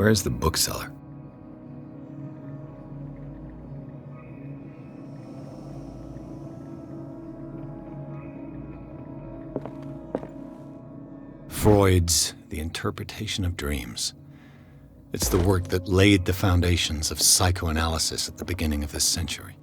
Where's the bookseller? Freud's The Interpretation of Dreams. It's the work that laid the foundations of psychoanalysis at the beginning of this century.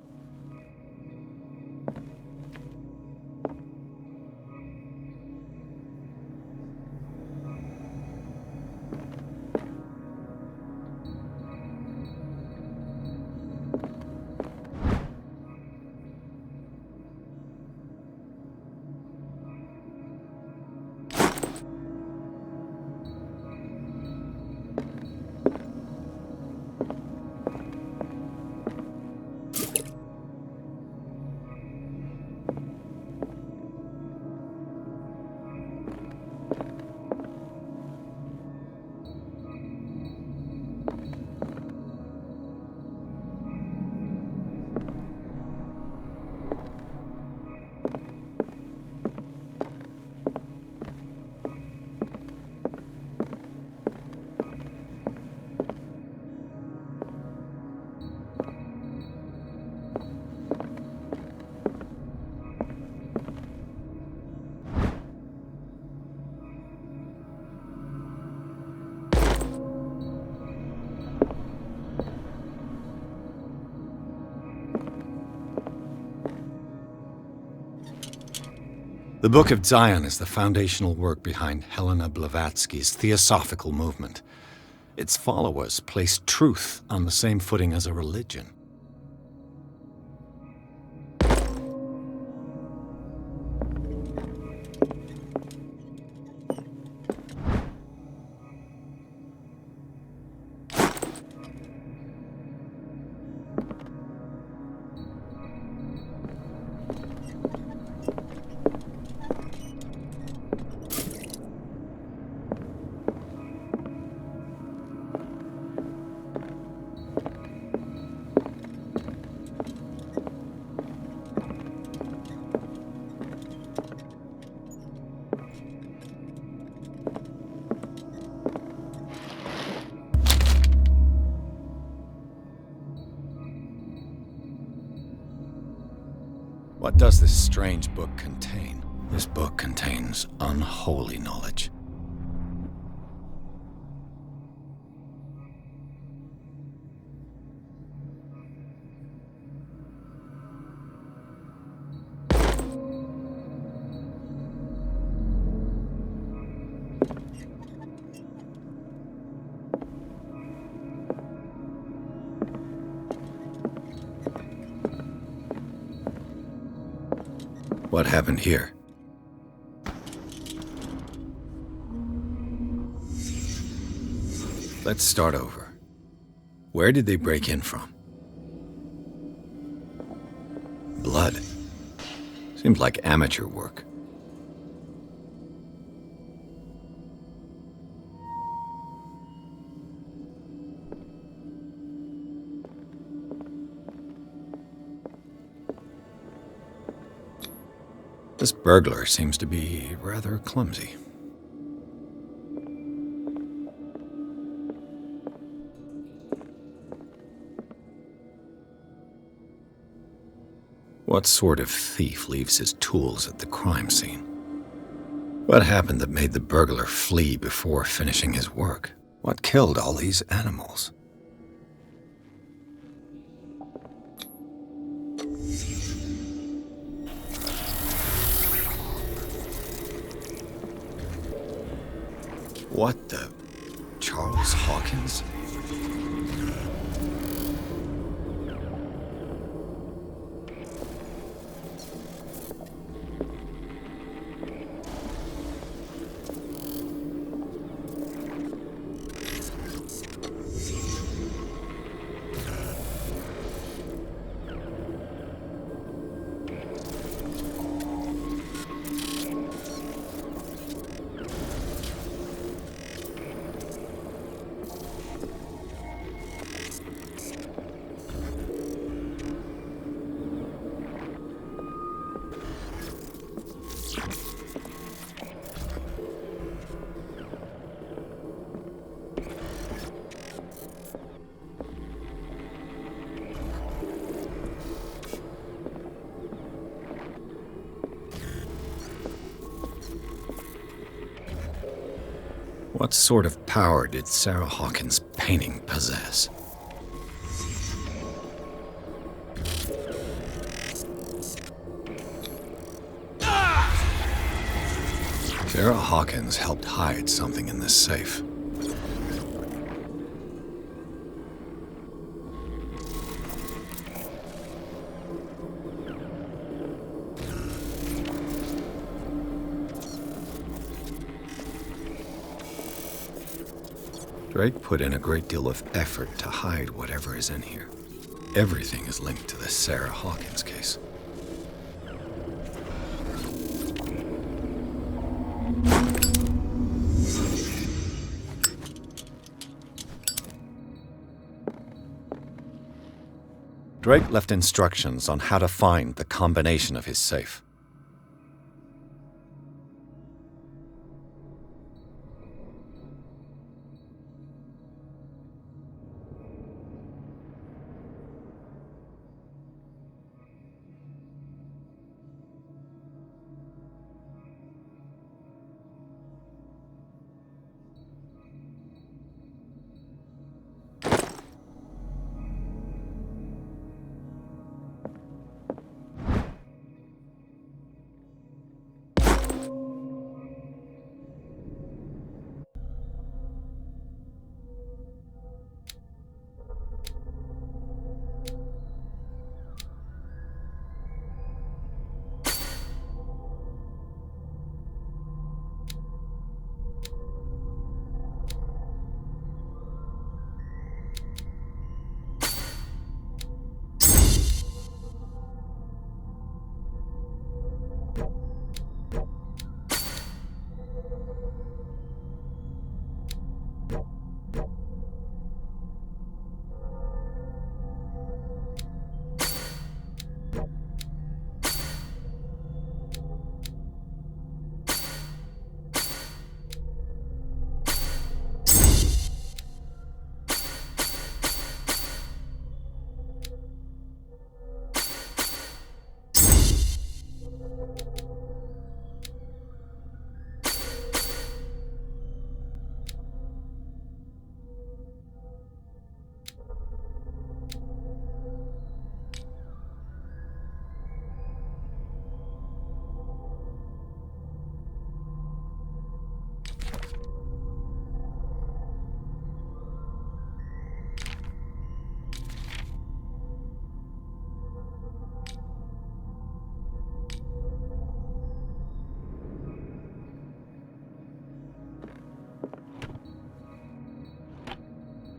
The Book of Zion is the foundational work behind Helena Blavatsky's Theosophical movement. Its followers placed truth on the same footing as a religion. What does this strange book contain? This book contains unholy knowledge. What happened here? Let's start over. Where did they break in from? Blood. Seems like amateur work. This burglar seems to be rather clumsy. What sort of thief leaves his tools at the crime scene? What happened that made the burglar flee before finishing his work? What killed all these animals? What the... Charles Hawkins? What sort of power did Sarah Hawkins' painting possess? Sarah Hawkins helped hide something in this safe. Drake put in a great deal of effort to hide whatever is in here. Everything is linked to the Sarah Hawkins case. Drake left instructions on how to find the combination of his safe.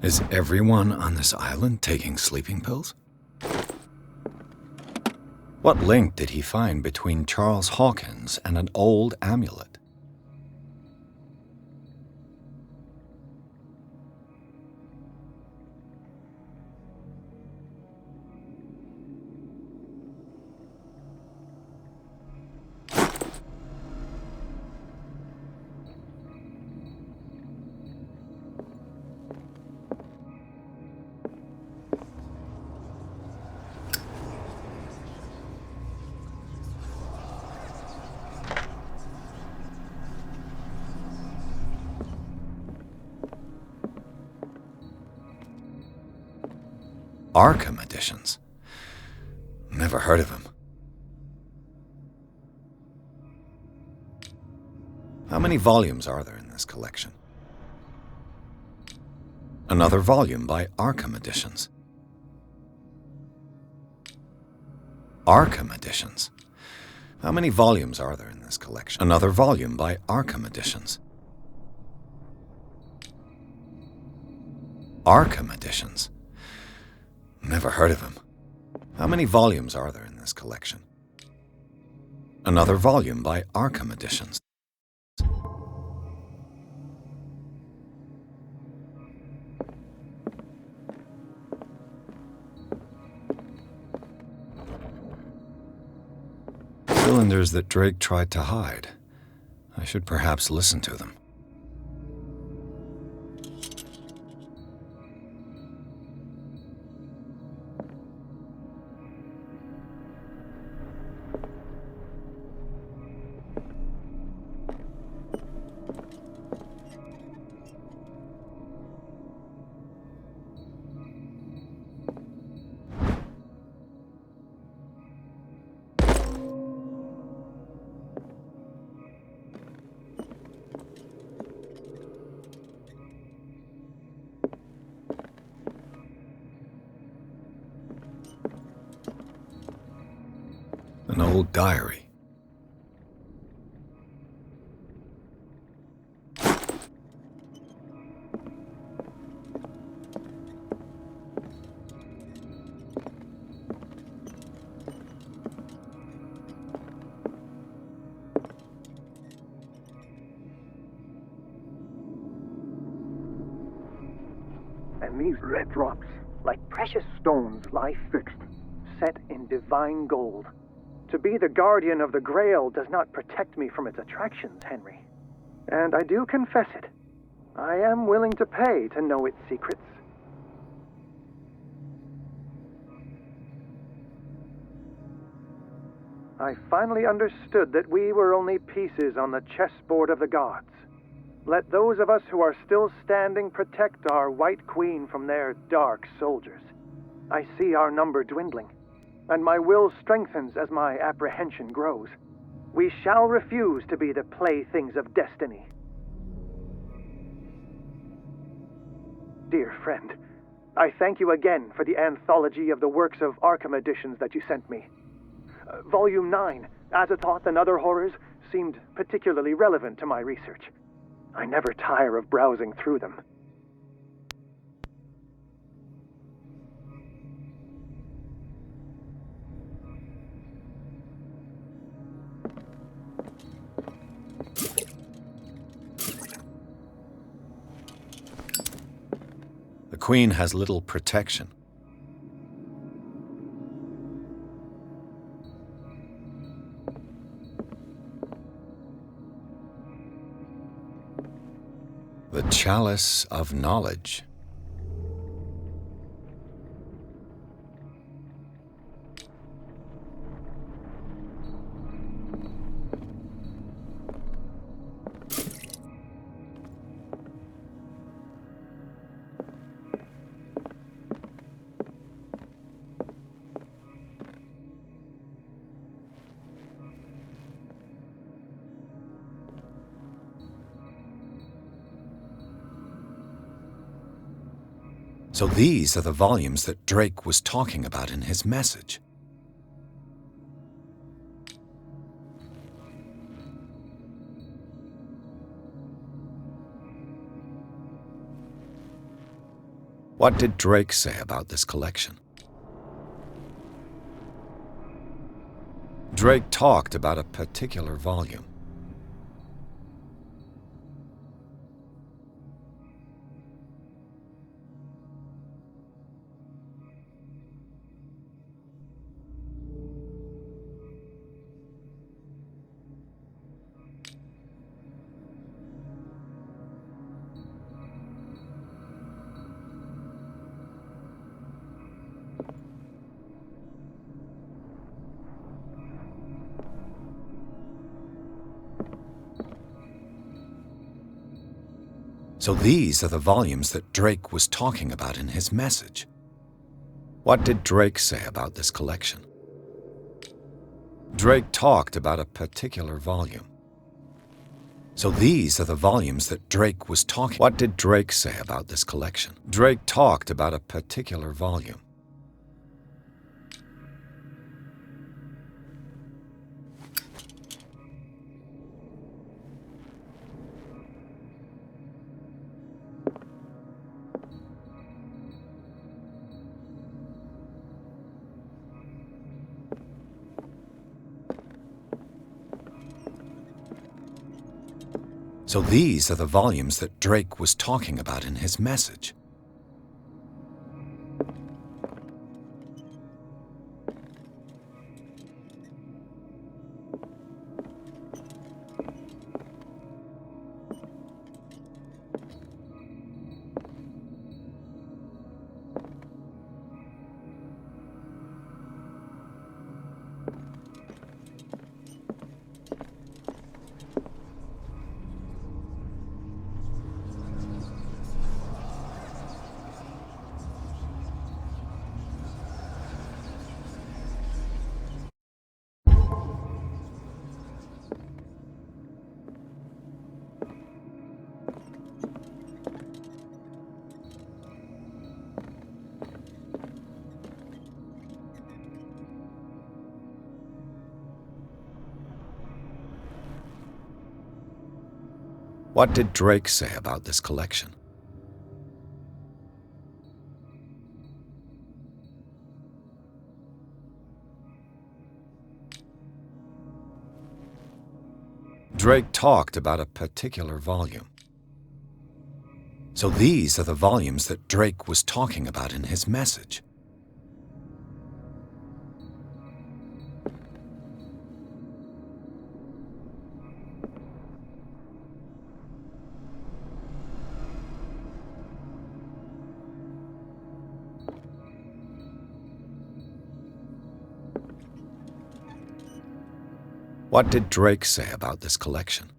Is everyone on this island taking sleeping pills? What link did he find between Charles Hawkins and an old amulet? Arkham editions. Never heard of him. How many volumes are there in this collection? Another volume by Arkham Editions. Arkham Editions. How many volumes are there in this collection? Another volume by Arkham Editions. Arkham Editions. Never heard of him. How many volumes are there in this collection? Another volume by Arkham Editions. Cylinders that Drake tried to hide. I should perhaps listen to them. old diary. And these red drops, like precious stones, lie fixed, set in divine gold. To be the guardian of the Grail does not protect me from its attractions, Henry. And I do confess it. I am willing to pay to know its secrets. I finally understood that we were only pieces on the chessboard of the gods. Let those of us who are still standing protect our White Queen from their dark soldiers. I see our number dwindling, and my will strengthens as my apprehension grows. We shall refuse to be the playthings of destiny. Dear friend, I thank you again for the anthology of the works of Arkham editions that you sent me. Volume 9, Azathoth and Other Horrors, seemed particularly relevant to my research. I never tire of browsing through them. The Queen has little protection. The Chalice of Knowledge. So these are the volumes that Drake was talking about in his message. What did Drake say about this collection? Drake talked about a particular volume. So these are the volumes that Drake was talking about in his message. What did Drake say about this collection? Drake talked about a particular volume. So these are the volumes that Drake was talking. What did Drake say about this collection? Drake talked about a particular volume. So these are the volumes that Drake was talking about in his message. What did Drake say about this collection? Drake talked about a particular volume. So these are the volumes that Drake was talking about in his message. What did Drake say about this collection?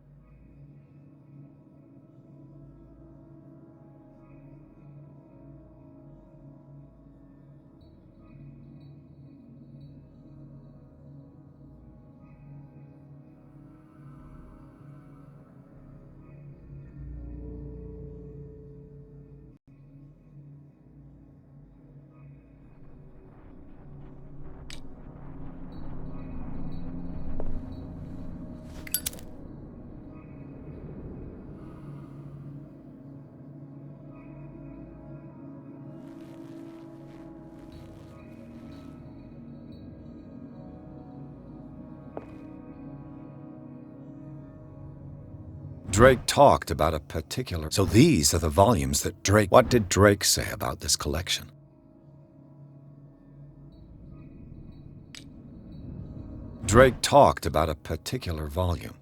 Drake talked about a particular... So these are the volumes that Drake... What did Drake say about this collection? Drake talked about a particular volume.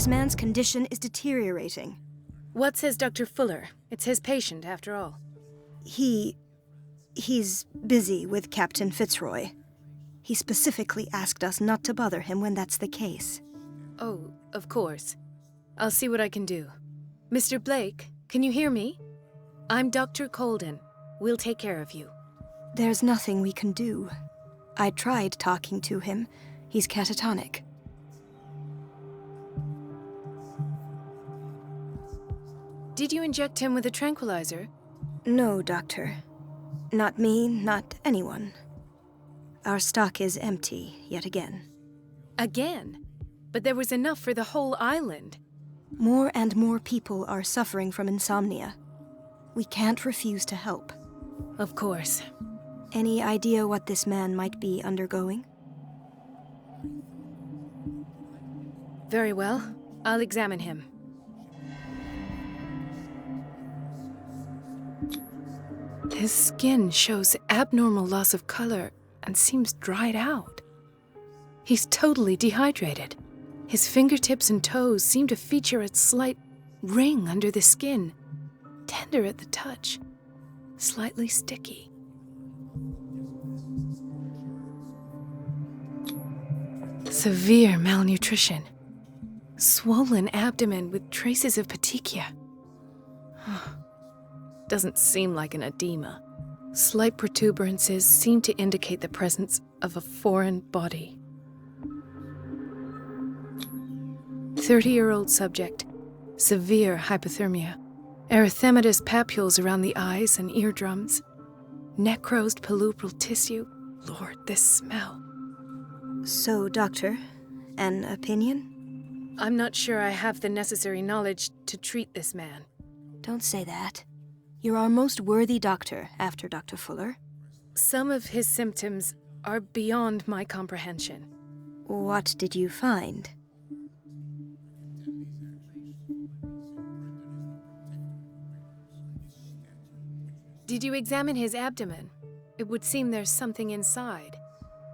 This man's condition is deteriorating. What says Dr. Fuller? It's his patient, after all. He's busy with Captain Fitzroy. He specifically asked us not to bother him when that's the case. Oh, of course. I'll see what I can do. Mr. Blake, can you hear me? I'm Dr. Colden. We'll take care of you. There's nothing we can do. I tried talking to him. He's catatonic. Did you inject him with a tranquilizer? No, Doctor. Not me, not anyone. Our stock is empty, yet again. Again? But there was enough for the whole island. More and more people are suffering from insomnia. We can't refuse to help. Of course. Any idea what this man might be undergoing? Very well. I'll examine him. His skin shows abnormal loss of color and seems dried out. He's totally dehydrated. His fingertips and toes seem to feature a slight ring under the skin, tender at the touch, slightly sticky. Severe malnutrition. Swollen abdomen with traces of petechia. Doesn't seem like an edema. Slight protuberances seem to indicate the presence of a foreign body. 30-year-old subject. Severe hypothermia. Erythematous papules around the eyes and eardrums. Necrosed palpebral tissue. Lord, this smell. So, Doctor, an opinion? I'm not sure I have the necessary knowledge to treat this man. Don't say that. You're our most worthy doctor after Dr. Fuller. Some of his symptoms are beyond my comprehension. What did you find? Did you examine his abdomen? It would seem there's something inside.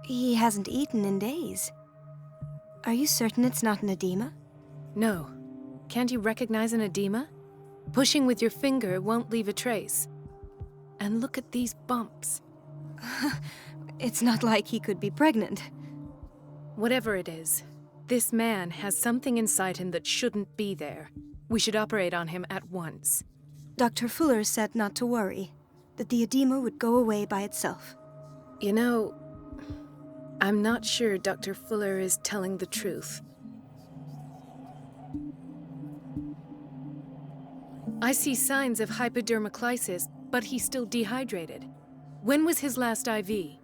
He hasn't eaten in days. Are you certain it's not an edema? No. Can't you recognize an edema? Pushing with your finger won't leave a trace. And look at these bumps. It's not like he could be pregnant. Whatever it is, this man has something inside him that shouldn't be there. We should operate on him at once. Dr. Fuller said not to worry, that the edema would go away by itself. You know, I'm not sure Dr. Fuller is telling the truth. I see signs of hypodermoclysis, but he's still dehydrated. When was his last IV?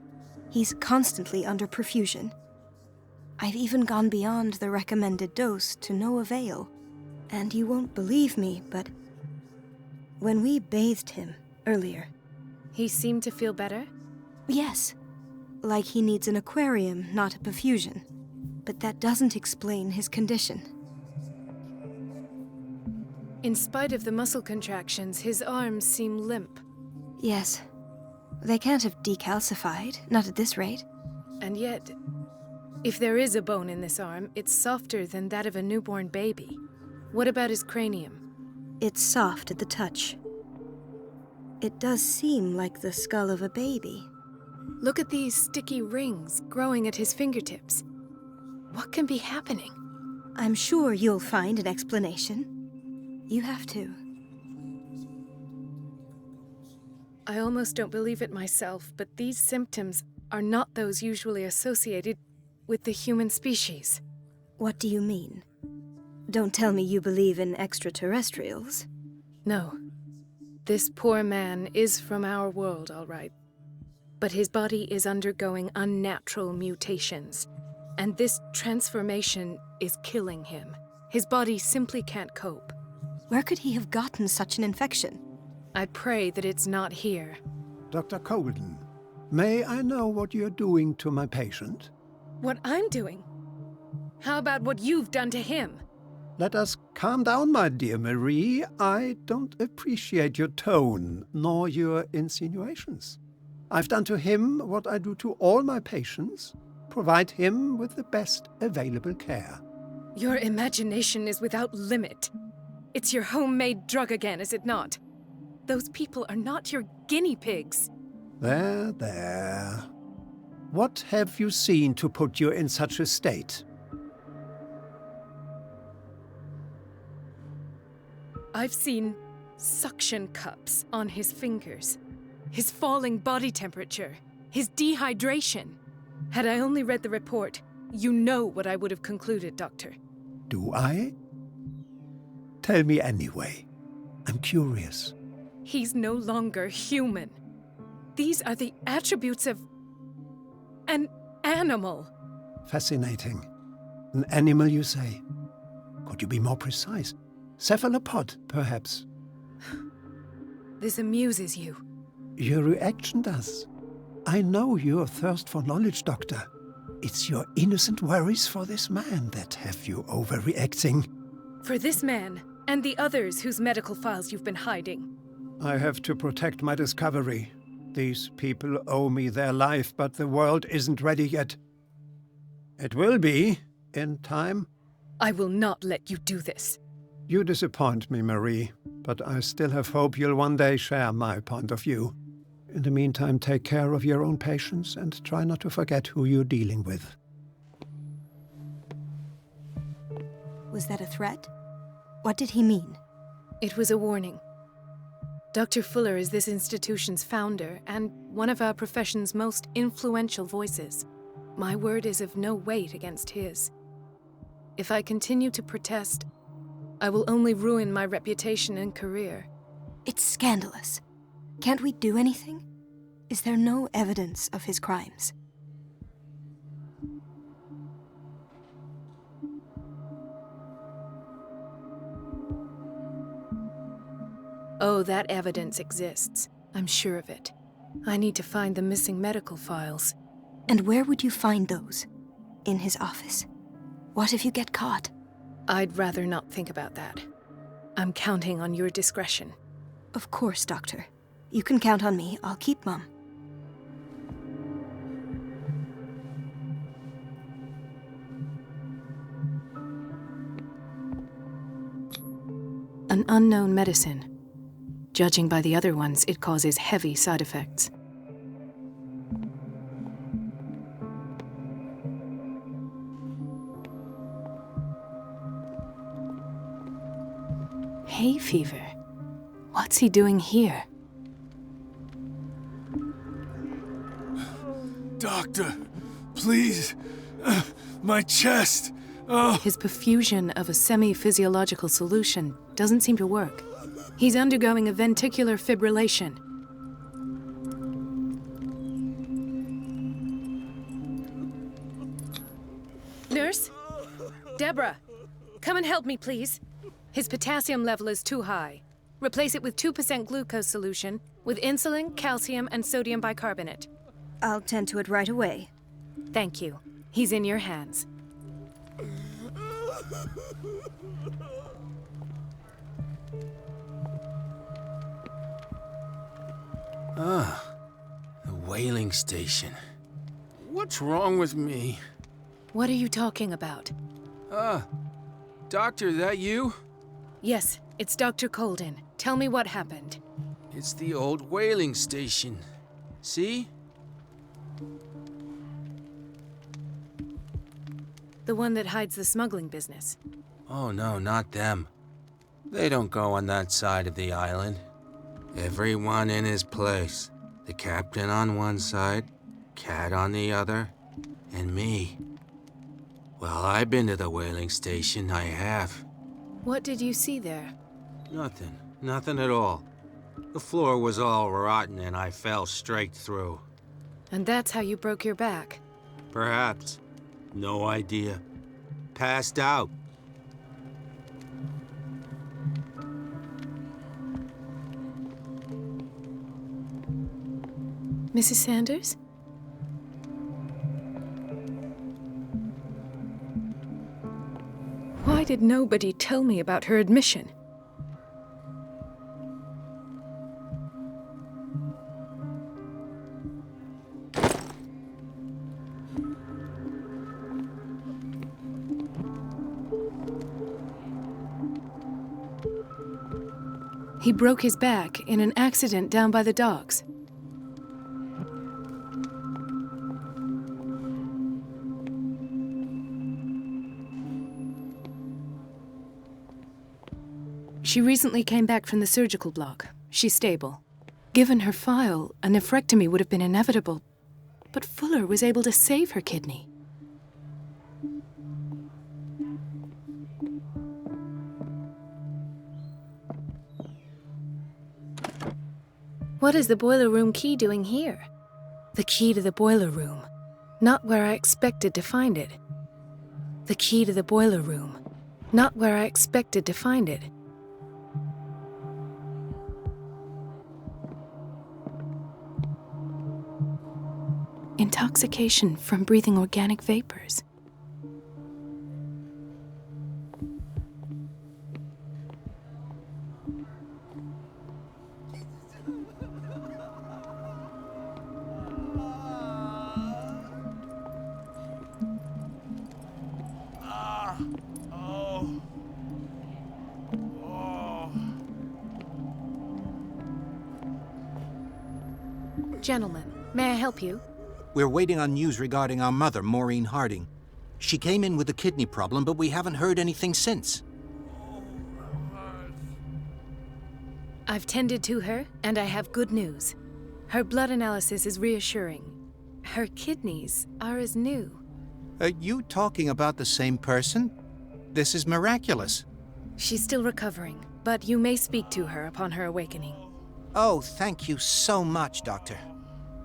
He's constantly under perfusion. I've even gone beyond the recommended dose to no avail. And you won't believe me, but when we bathed him earlier... He seemed to feel better? Yes. Like he needs an aquarium, not a perfusion. But that doesn't explain his condition. In spite of the muscle contractions, his arms seem limp. Yes. They can't have decalcified, not at this rate. And yet, if there is a bone in this arm, it's softer than that of a newborn baby. What about his cranium? It's soft at the touch. It does seem like the skull of a baby. Look at these sticky rings growing at his fingertips. What can be happening? I'm sure you'll find an explanation. You have to. I almost don't believe it myself, but these symptoms are not those usually associated with the human species. What do you mean? Don't tell me you believe in extraterrestrials. No. This poor man is from our world, all right. But his body is undergoing unnatural mutations, and this transformation is killing him. His body simply can't cope. Where could he have gotten such an infection? I pray that it's not here. Dr. Colden, may I know what you're doing to my patient? What I'm doing? How about what you've done to him? Let us calm down, my dear Marie. I don't appreciate your tone, nor your insinuations. I've done to him what I do to all my patients, provide him with the best available care. Your imagination is without limit. It's your homemade drug again, is it not? Those people are not your guinea pigs. There, there. What have you seen to put you in such a state? I've seen suction cups on his fingers, his falling body temperature, his dehydration. Had I only read the report, you know what I would have concluded, Doctor. Do I? Tell me anyway. I'm curious. He's no longer human. These are the attributes of an animal. Fascinating. An animal, you say? Could you be more precise? Cephalopod, perhaps? This amuses you. Your reaction does. I know your thirst for knowledge, Doctor. It's your innocent worries for this man that have you overreacting. For this man, and the others whose medical files you've been hiding. I have to protect my discovery. These people owe me their life, but the world isn't ready yet. It will be, in time. I will not let you do this. You disappoint me, Marie, but I still have hope you'll one day share my point of view. In the meantime, take care of your own patients and try not to forget who you're dealing with. Was that a threat? What did he mean? It was a warning. Dr. Fuller is this institution's founder and one of our profession's most influential voices. My word is of no weight against his. If I continue to protest, I will only ruin my reputation and career. It's scandalous. Can't we do anything? Is there no evidence of his crimes? Oh, that evidence exists. I'm sure of it. I need to find the missing medical files. And where would you find those? In his office? What if you get caught? I'd rather not think about that. I'm counting on your discretion. Of course, Doctor. You can count on me. I'll keep mum. An unknown medicine. Judging by the other ones, it causes heavy side effects. Hay fever. What's he doing here? Doctor, please. My chest. Oh. His perfusion of a semi-physiological solution doesn't seem to work. He's undergoing a ventricular fibrillation. Nurse? Deborah, come and help me, please. His potassium level is too high. Replace it with 2% glucose solution with insulin, calcium, and sodium bicarbonate. I'll tend to it right away. Thank you. He's in your hands. The whaling station. What's wrong with me? What are you talking about? Doctor, that you? Yes, it's Dr. Colden. Tell me what happened. It's the old whaling station. See? The one that hides the smuggling business. Oh no, not them. They don't go on that side of the island. Everyone in his place. The captain on one side, Cat on the other, and me. Well, I've been to the whaling station, I have. What did you see there? Nothing. Nothing at all. The floor was all rotten and I fell straight through. And that's how you broke your back. Perhaps. No idea. Passed out. Mrs. Sanders? Why did nobody tell me about her admission? He broke his back in an accident down by the docks. She recently came back from the surgical block. She's stable. Given her file, a nephrectomy would have been inevitable, but Fuller was able to save her kidney. What is the boiler room key doing here? The key to the boiler room. Not where I expected to find it. The key to the boiler room. Not where I expected to find it. Intoxication from breathing organic vapors. Gentlemen, may I help you? We're waiting on news regarding our mother, Maureen Harding. She came in with a kidney problem, but we haven't heard anything since. I've tended to her, and I have good news. Her blood analysis is reassuring. Her kidneys are as new. Are you talking about the same person? This is miraculous. She's still recovering, but you may speak to her upon her awakening. Oh, thank you so much, Doctor.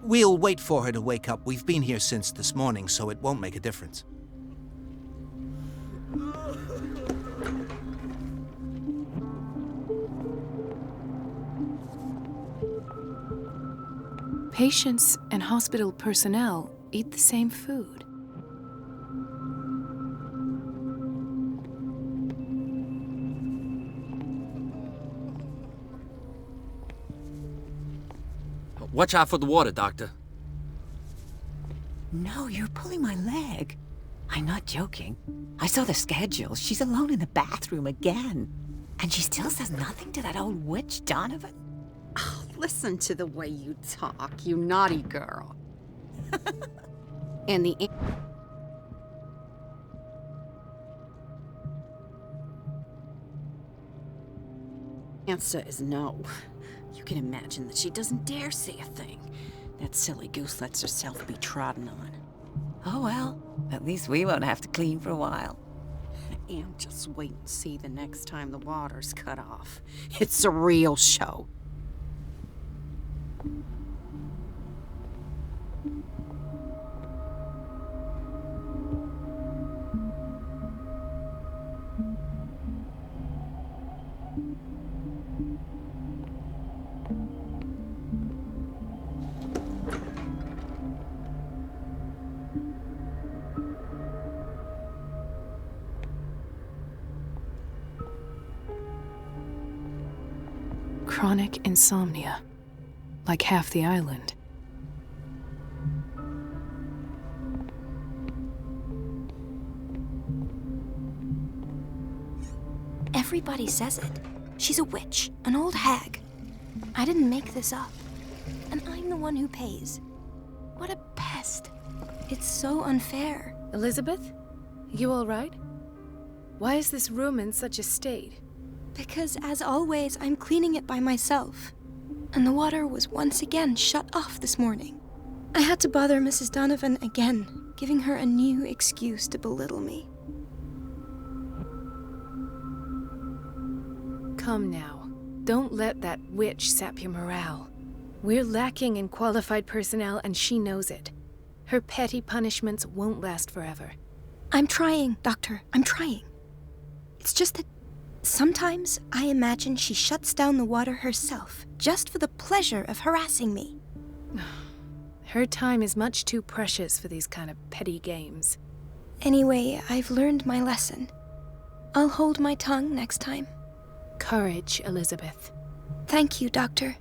We'll wait for her to wake up. We've been here since this morning, so it won't make a difference. Patients and hospital personnel eat the same food. Watch out for the water, Doctor. No, you're pulling my leg. I'm not joking. I saw the schedule. She's alone in the bathroom again. And she still says nothing to that old witch, Donovan. Oh, listen to the way you talk, you naughty girl. And the answer is no. You can imagine that she doesn't dare say a thing. That silly goose lets herself be trodden on. Oh well, at least we won't have to clean for a while. And just wait and see the next time the water's cut off. It's a real show. Chronic insomnia, like half the island. Everybody says it. She's a witch, an old hag. I didn't make this up. And I'm the one who pays. What a pest. It's so unfair. Elizabeth? You all right? Why is this room in such a state? Because, as always, I'm cleaning it by myself. And the water was once again shut off this morning. I had to bother Mrs. Donovan again, giving her a new excuse to belittle me. Come now. Don't let that witch sap your morale. We're lacking in qualified personnel, and she knows it. Her petty punishments won't last forever. I'm trying, Doctor. I'm trying. It's just that sometimes I imagine she shuts down the water herself, just for the pleasure of harassing me. Her time is much too precious for these kind of petty games. Anyway, I've learned my lesson. I'll hold my tongue next time. Courage, Elizabeth. Thank you, Doctor.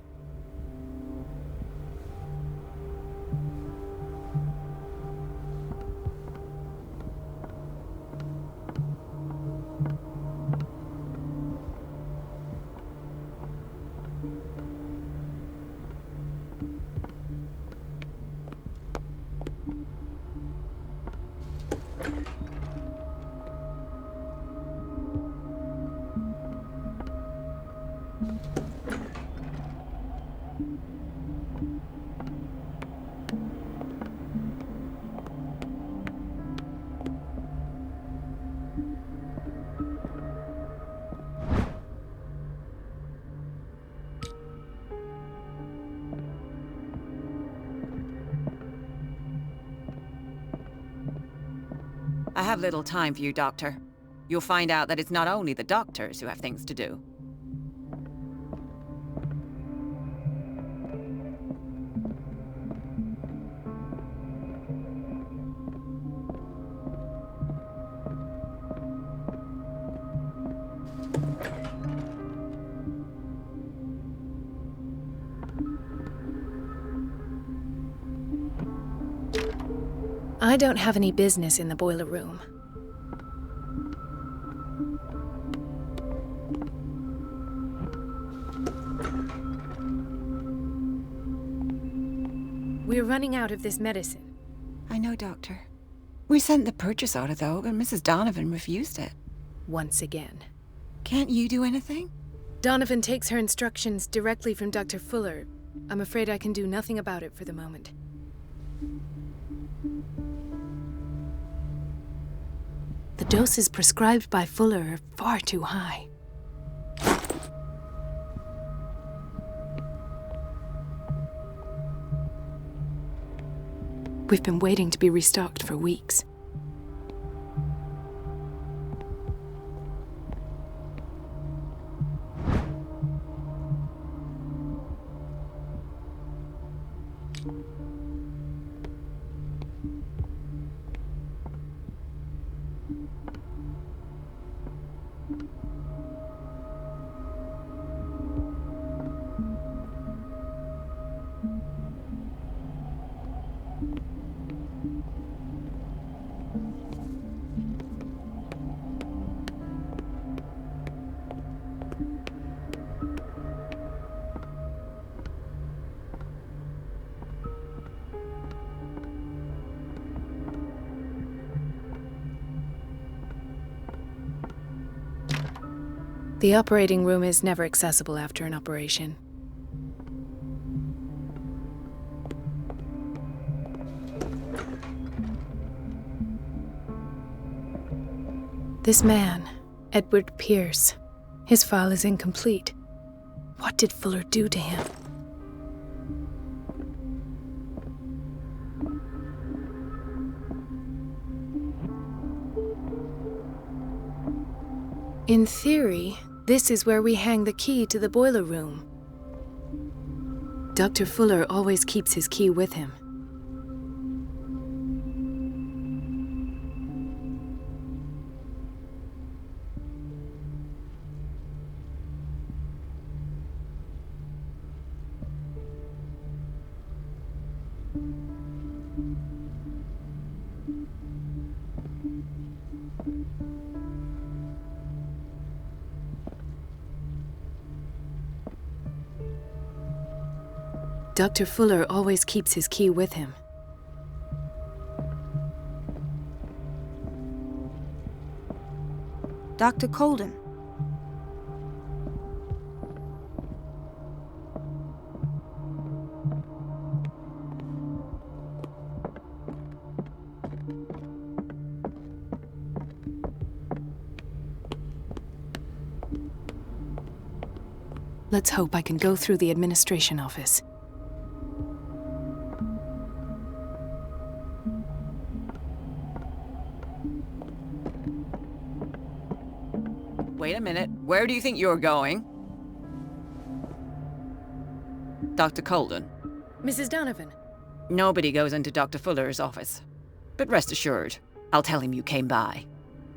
I have little time for you, Doctor. You'll find out that it's not only the doctors who have things to do. I don't have any business in the boiler room. We're running out of this medicine. I know, Doctor. We sent the purchase order, though, but Mrs. Donovan refused it. Once again. Can't you do anything? Donovan takes her instructions directly from Dr. Fuller. I'm afraid I can do nothing about it for the moment. The doses prescribed by Fuller are far too high. We've been waiting to be restocked for weeks. The operating room is never accessible after an operation. This man, Edward Pierce, his file is incomplete. What did Fuller do to him? In theory, this is where we hang the key to the boiler room. Dr. Fuller always keeps his key with him. Dr. Fuller always keeps his key with him. Dr. Colden. Let's hope I can go through the administration office. Wait a minute. Where do you think you're going? Dr. Colden. Mrs. Donovan. Nobody goes into Dr. Fuller's office. But rest assured, I'll tell him you came by.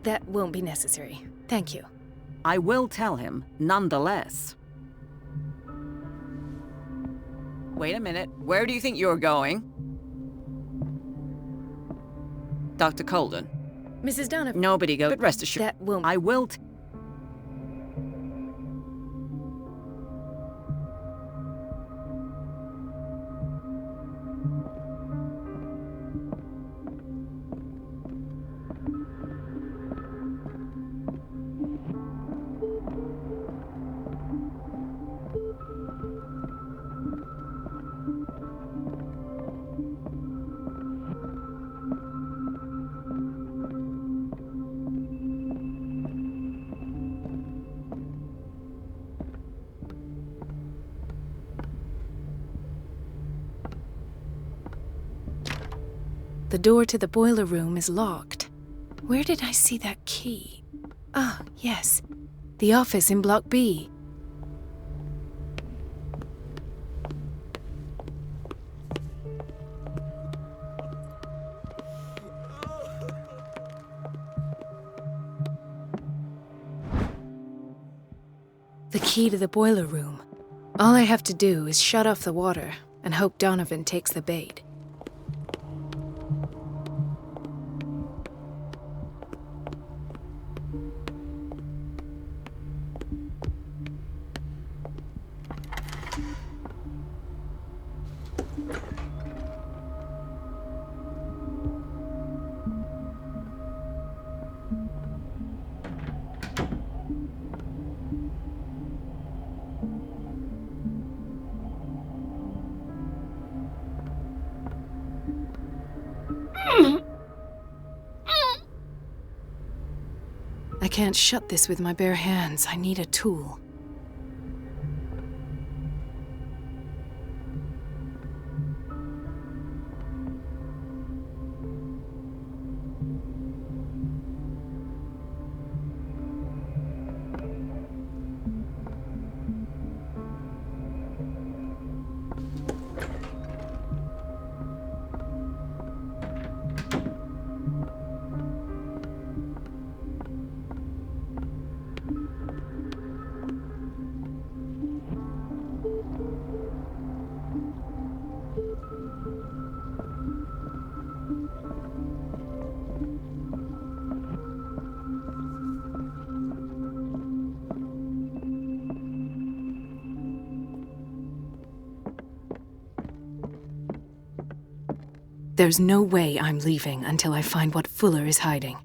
That won't be necessary. Thank you. I will tell him, nonetheless. Wait a minute. Where do you think you're going? Dr. Colden. Mrs. Donovan. Nobody goes. But rest assured, That won't. I will. The door to the boiler room is locked. Where did I see that key? Ah, yes. The office in Block B. The key to the boiler room. All I have to do is shut off the water and hope Donovan takes the bait. I can't shut this with my bare hands. I need a tool. There's no way I'm leaving until I find what Fuller is hiding.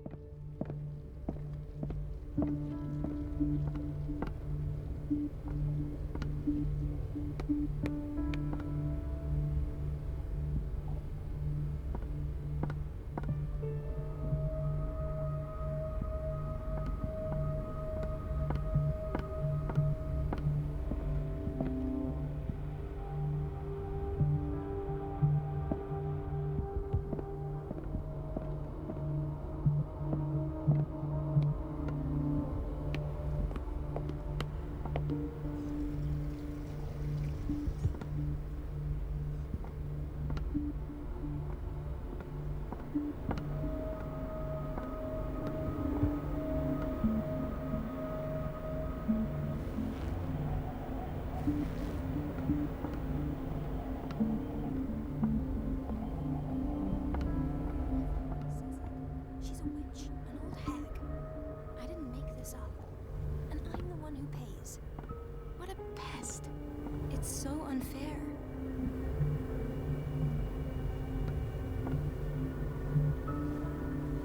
She's a witch, an old hag. I didn't make this up. And I'm the one who pays. What a pest. It's so unfair.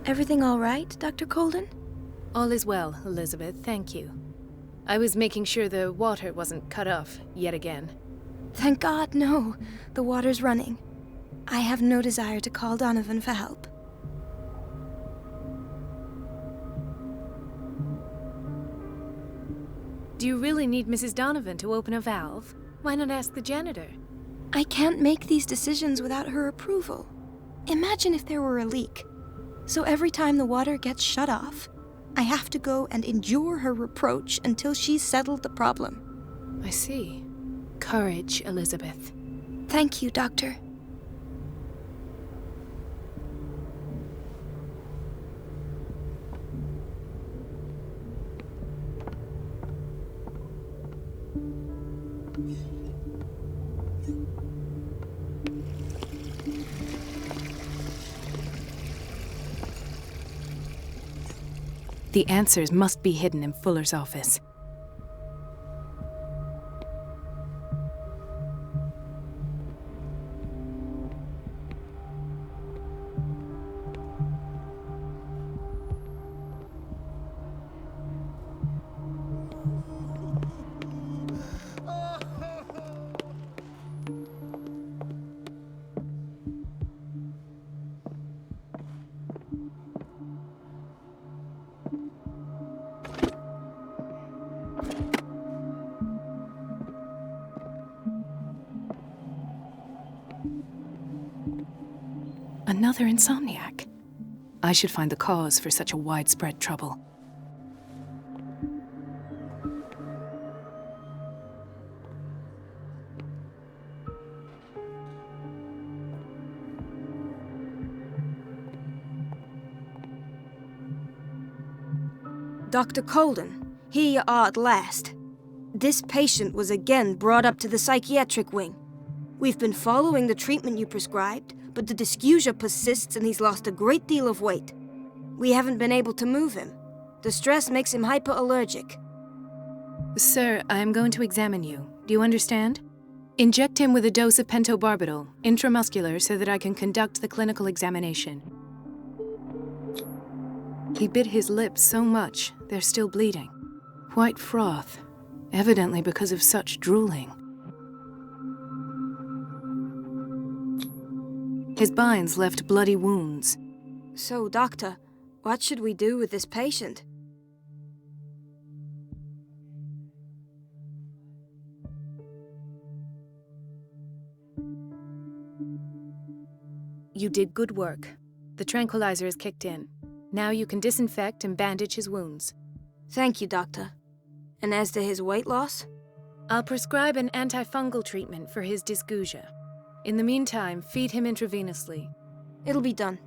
Everything all right, Dr. Colden? All is well, Elizabeth, thank you. I was making sure the water wasn't cut off yet again. Thank God, no. The water's running. I have no desire to call Donovan for help. Do you really need Mrs. Donovan to open a valve? Why not ask the janitor? I can't make these decisions without her approval. Imagine if there were a leak. So every time the water gets shut off, I have to go and endure her reproach until she's settled the problem. I see. Courage, Elizabeth. Thank you, Doctor. The answers must be hidden in Fuller's office. Another insomniac. I should find the cause for such a widespread trouble. Dr. Colden, here you are at last. This patient was again brought up to the psychiatric wing. We've been following the treatment you prescribed, but the dysgeusia persists and he's lost a great deal of weight. We haven't been able to move him. The stress makes him hyperallergic. Sir, I am going to examine you. Do you understand? Inject him with a dose of pentobarbital, intramuscular, so that I can conduct the clinical examination. He bit his lips so much, they're still bleeding. White froth, evidently because of such drooling. His binds left bloody wounds. So, Doctor, what should we do with this patient? You did good work. The tranquilizer is kicked in. Now you can disinfect and bandage his wounds. Thank you, Doctor. And as to his weight loss? I'll prescribe an antifungal treatment for his dysgeusia. In the meantime, feed him intravenously. It'll be done.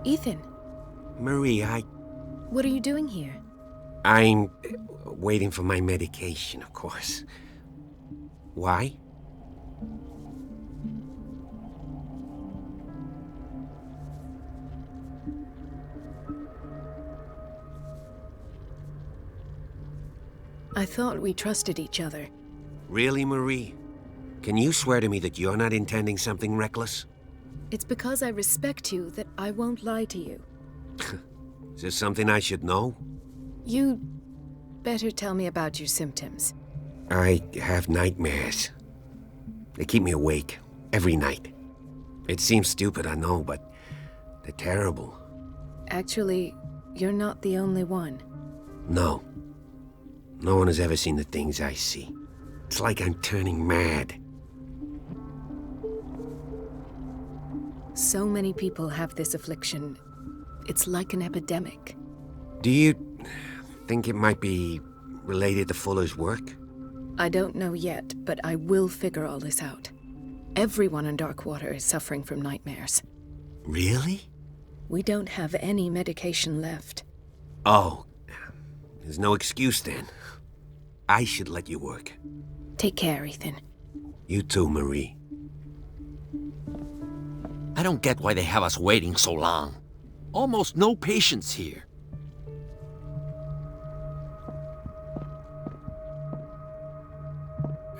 Ethan, Marie, what are you doing here? I'm waiting for my medication, of course. Why? I thought we trusted each other. Really, Marie? Can you swear to me that you're not intending something reckless? It's because I respect you that I won't lie to you. Is there something I should know? You better tell me about your symptoms. I have nightmares. They keep me awake every night. It seems stupid, I know, but they're terrible. Actually, you're not the only one. No. No one has ever seen the things I see. It's like I'm turning mad. So many people have this affliction. It's like an epidemic. Do you think it might be related to Fuller's work? I don't know yet, but I will figure all this out. Everyone in Darkwater is suffering from nightmares. Really? We don't have any medication left. Oh, there's no excuse then. I should let you work. Take care, Ethan. You too, Marie. I don't get why they have us waiting so long. Almost no patients here.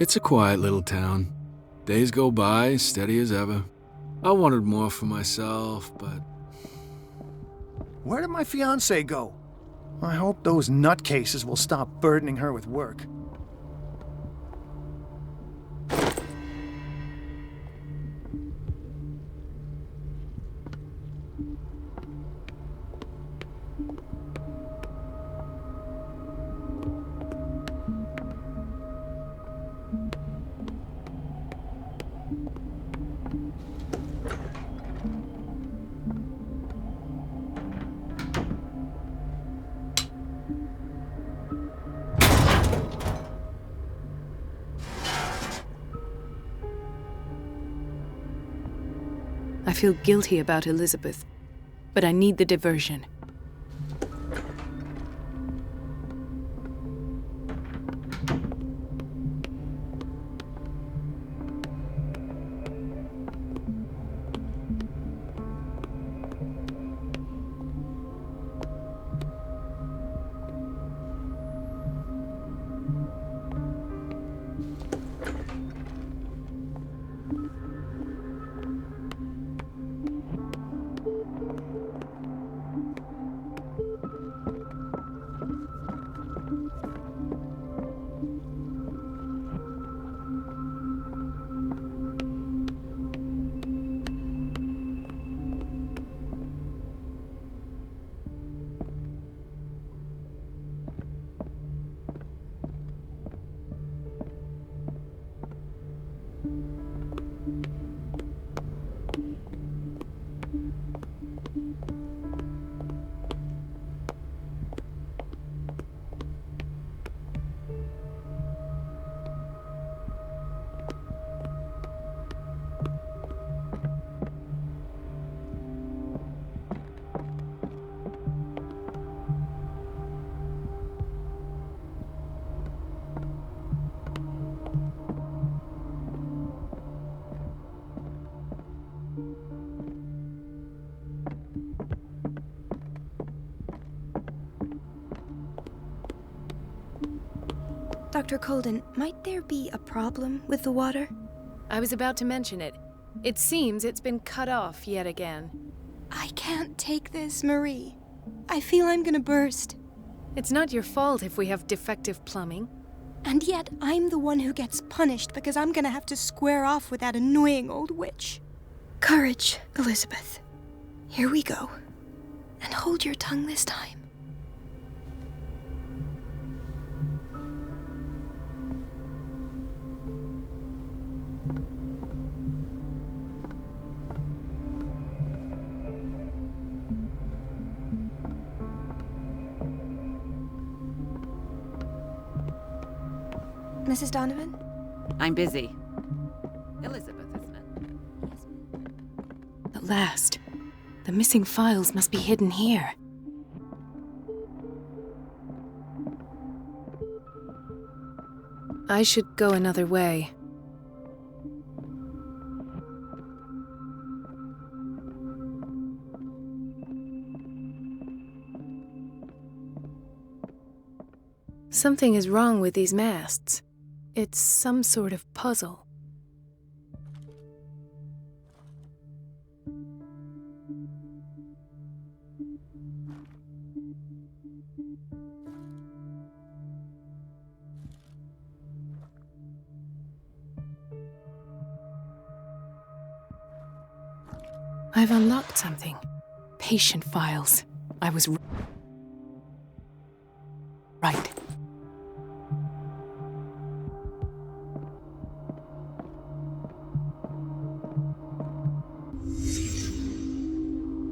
It's a quiet little town. Days go by, steady as ever. I wanted more for myself, but... Where did my fiancée go? I hope those nutcases will stop burdening her with work. I feel guilty about Elizabeth, but I need the diversion. Dr. Colden, might there be a problem with the water? I was about to mention it. It seems it's been cut off yet again. I can't take this, Marie. I feel I'm gonna burst. It's not your fault if we have defective plumbing. And yet, I'm the one who gets punished because I'm gonna have to square off with that annoying old witch. Courage, Elizabeth. Here we go. And hold your tongue this time. Mrs. Donovan? I'm busy. Elizabeth, isn't it? At last. The missing files must be hidden here. I should go another way. Something is wrong with these masts. It's some sort of puzzle. I've unlocked something. Patient files. I was right.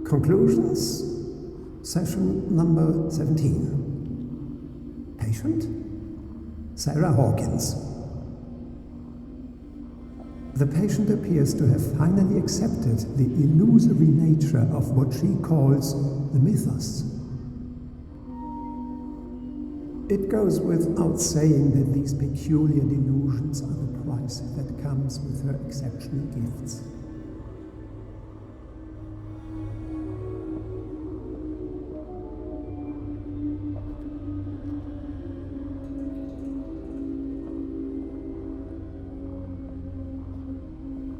Conclusions, session number 17. Patient, Sarah Hawkins. The patient appears to have finally accepted the illusory nature of what she calls the mythos. It goes without saying that these peculiar delusions are the price that comes with her exceptional gifts.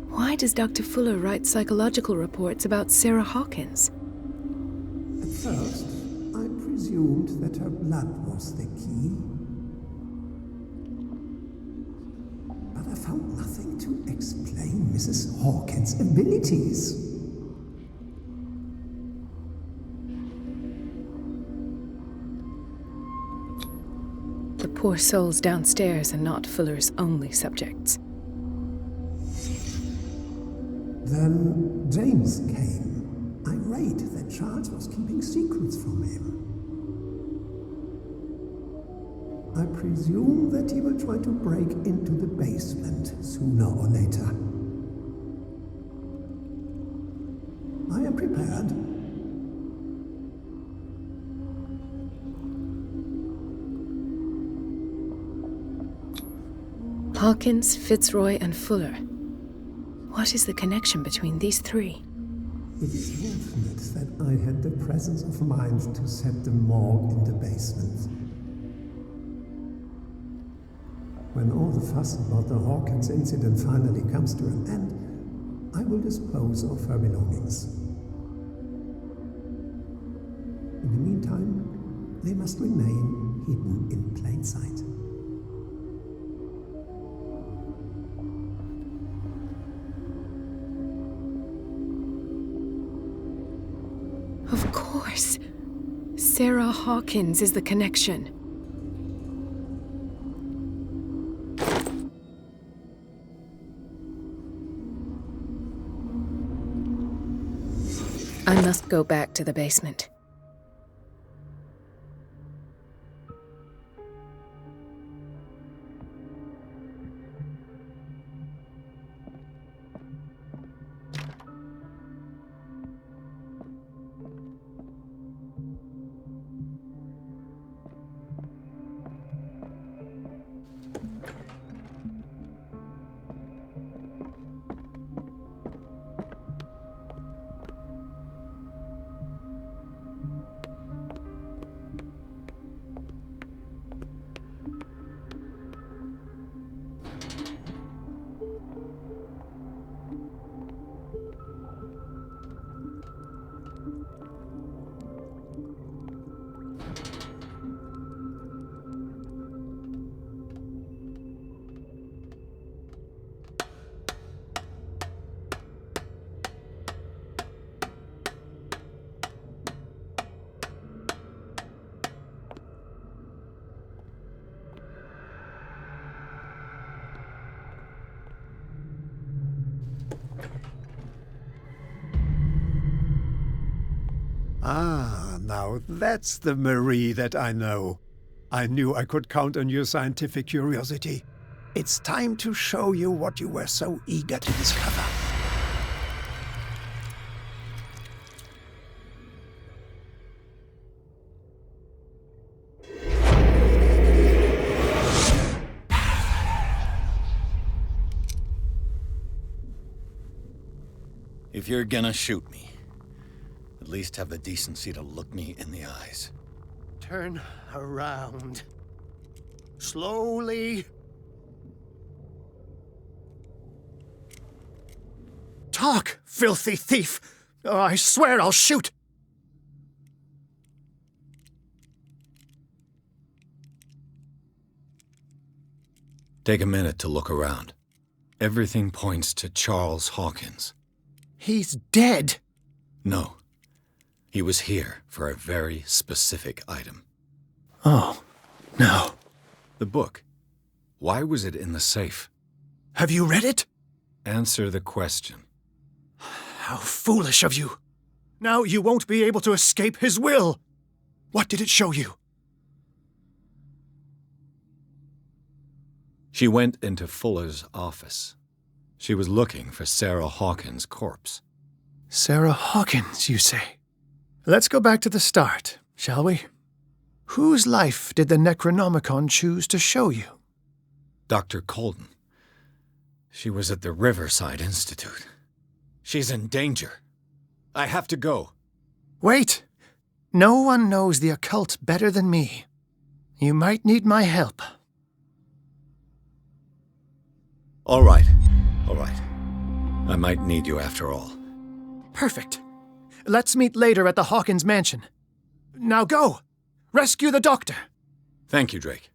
Why does Dr. Fuller write psychological reports about Sarah Hawkins? At first, I presumed that her blood was the key. But I found nothing to explain Mrs. Hawkins' abilities. The poor souls downstairs are not Fuller's only subjects. Then James came, irate that Charles was keeping secrets from him. I presume that he will try to break into the basement sooner or later. I am prepared. Hawkins, Fitzroy, and Fuller. What is the connection between these three? It is fortunate that I had the presence of mind to set the morgue in the basement. When all the fuss about the Hawkins incident finally comes to an end, I will dispose of her belongings. In the meantime, they must remain hidden in plain sight. Of course. Sarah Hawkins is the connection. I must go back to the basement. Ah, now that's the Marie that I know. I knew I could count on your scientific curiosity. It's time to show you what you were so eager to discover. If you're gonna shoot me, at least have the decency to look me in the eyes. Turn around. Slowly. Talk, filthy thief! Oh, I swear I'll shoot! Take a minute to look around. Everything points to Charles Hawkins. He's dead! No. He was here for a very specific item. Oh, no. The book. Why was it in the safe? Have you read it? Answer the question. How foolish of you! Now you won't be able to escape his will! What did it show you? She went into Fuller's office. She was looking for Sarah Hawkins' corpse. Sarah Hawkins, you say? Let's go back to the start, shall we? Whose life did the Necronomicon choose to show you? Dr. Colden. She was at the Riverside Institute. She's in danger. I have to go. Wait! No one knows the occult better than me. You might need my help. All right. I might need you after all. Perfect. Let's meet later at the Hawkins mansion. Now go! Rescue the doctor! Thank you, Drake.